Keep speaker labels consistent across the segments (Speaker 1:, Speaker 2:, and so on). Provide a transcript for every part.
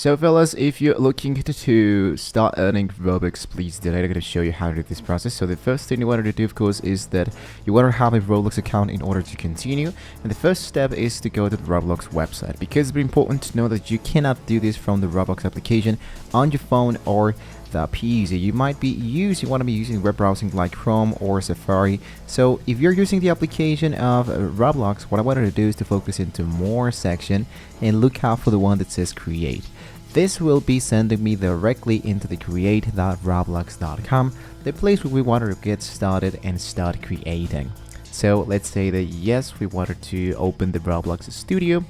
Speaker 1: So fellas, if you're looking to start earning Robux, please today I'm going to show you how to do this process. So the first thing you want to do, of course, is that you want to have a Roblox account in order to continue. And the first step is to go to the Roblox website, because it's very important to know that you cannot do this from the Roblox application on your phone or the PC. You want to be using web browsing like Chrome or Safari. So if you're using the application of Roblox, what I wanted to do is to focus into more section and look out for the one that says create. This will be sending me directly into the create.roblox.com, the place where we wanted to get started and start creating. So let's say that yes, we wanted to open the Roblox studio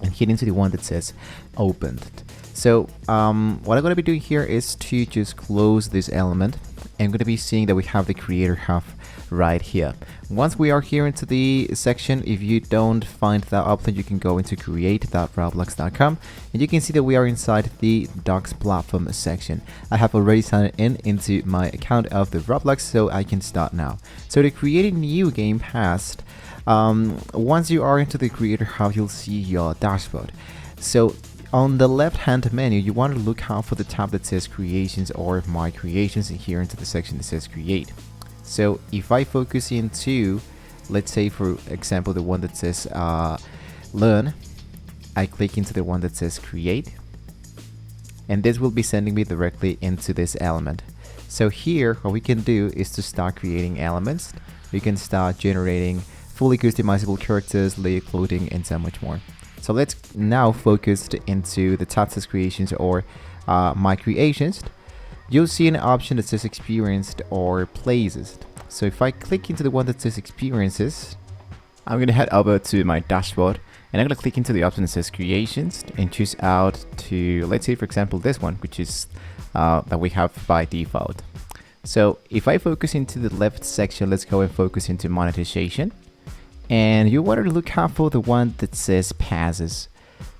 Speaker 1: and hit into the one that says opened. So what I'm going to be doing here is to just close this element. I'm going to be seeing that we have the creator hub right here. Once we are here into the section, if you don't find that option, you can go into create.roblox.com and you can see that we are inside the docs platform section. I have already signed in into my account of the Roblox, so I can start now. So to create a new Gamepass, once you are into the creator hub, you'll see your dashboard. So on the left hand menu, you want to look out for the tab that says creations or my creations, and here into the section that says create. So if I focus into, let's say for example, the one that says learn, I click into the one that says create, and this will be sending me directly into this element. So here what we can do is to start creating elements. We can start generating fully customizable characters, layer clothing, and so much more. So let's now focus into the tab says creations or my creations. You'll see an option that says experienced or places. So if I click into the one that says experiences, I'm going to head over to my dashboard and I'm going to click into the option that says creations and choose out to, let's say for example, this one, which is that we have by default. So if I focus into the left section, let's go and focus into monetization. And you want to look out for the one that says passes.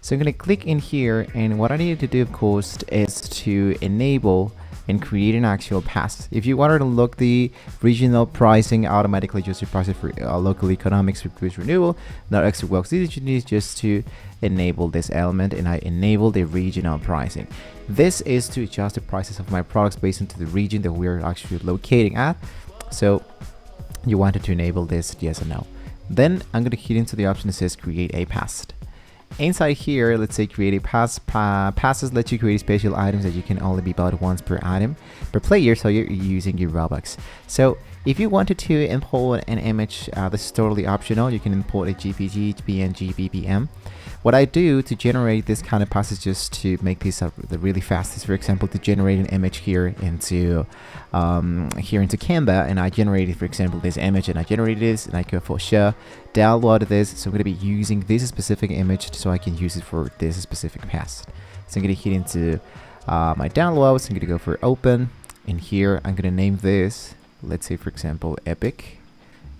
Speaker 1: So I'm going to click in here, and what I need to do, of course, is to enable and create an actual pass. If you wanted to look the regional pricing, automatically just price it for local economics with renewal, not extra works. This is just to enable this element, and I enable the regional pricing. This is to adjust the prices of my products based into the region that we're actually locating at. So you wanted to enable this, yes or no. Then I'm going to hit into the option that says create a pass. Inside here, let's say create a pass. Passes let you create special items that you can only be bought once per item per player, so you're using your Robux. So if you wanted to import an image, this is totally optional. You can import a JPG, PNG, BPM. What I do to generate this kind of pass is just to make this the really fastest. For example, to generate an image here into Canva, and I generated, for example, this image, and I generated this, and I go for sure download this. So I'm going to be using this specific image so I can use it for this specific pass. So I'm going to hit into my downloads. I'm going to go for open, and here I'm going to name this, let's say for example, epic.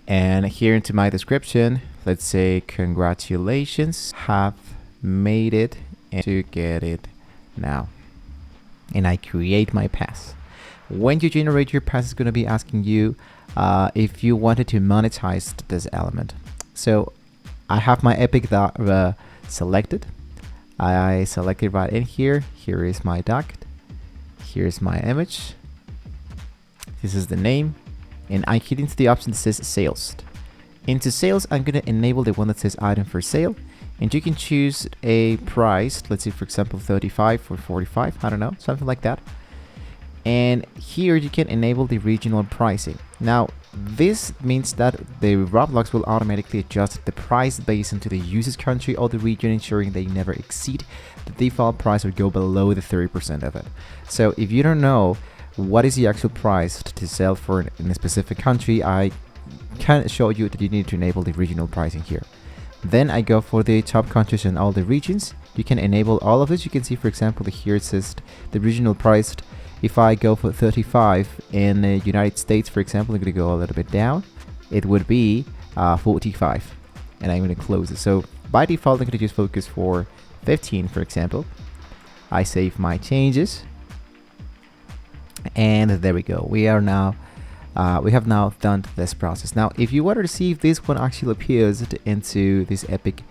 Speaker 1: And here into my description, let's say congratulations, have made it to get it now. And I create my pass. When you generate your pass, it's going to be asking you if you wanted to monetize this element. So I have my epic selected. I selected right in here. Here is my doc. Here's my image. This is the name. And I hit into the option that says sales. Into sales, I'm going to enable the one that says item for sale, and you can choose a price, let's say for example 35 or 45, I don't know, something like that. And here you can enable the regional pricing. Now this means that the Roblox will automatically adjust the price based into the user's country or the region, ensuring they never exceed the default price or go below the 30% of it. So if you don't know what is the actual price to sell for in a specific country, I can show you that you need to enable the regional pricing here. Then I go for the top countries and all the regions. You can enable all of this. You can see, for example, here it says the regional price. If I go for 35 in the United States, for example, I'm going to go a little bit down. It would be 45, and I'm going to close it. So by default, I'm going to just focus for 15, for example. I save my changes. And there we go. We have now done this process. Now if you wanted to see if this one actually appears into this epic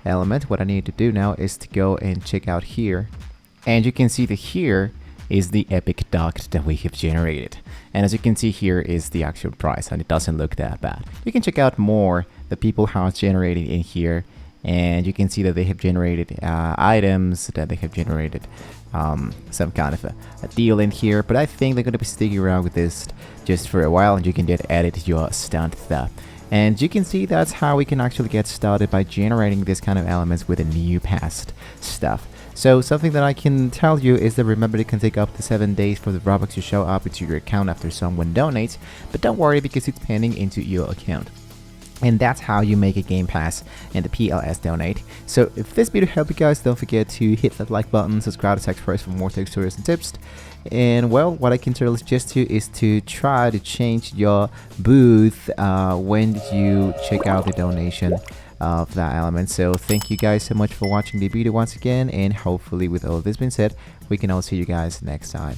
Speaker 1: element, what I need to do now is to go and check out here. And you can see that here is the epic duct that we have generated. And as you can see, here is the actual price, and it doesn't look that bad. You can check out more the people have generated in here, and you can see that they have generated items, that they have generated some kind of a deal in here. But I think they're going to be sticking around with this just for a while, and you can just edit your stunt stuff. And you can see that's how we can actually get started by generating this kind of elements with a new past stuff. So something that I can tell you is that remember it can take up to 7 days for the Robux to show up into your account after someone donates, but don't worry because it's pending into your account. And that's how you make a Game Pass and the PLS donate. So if this video helped you guys, don't forget to hit that like button, subscribe to Tech Express for more tech stories and tips. And well, what I can suggest to you is to try to change your booth when you check out the donation of that element. So thank you guys so much for watching the video once again, and hopefully with all this being said, we can all see you guys next time.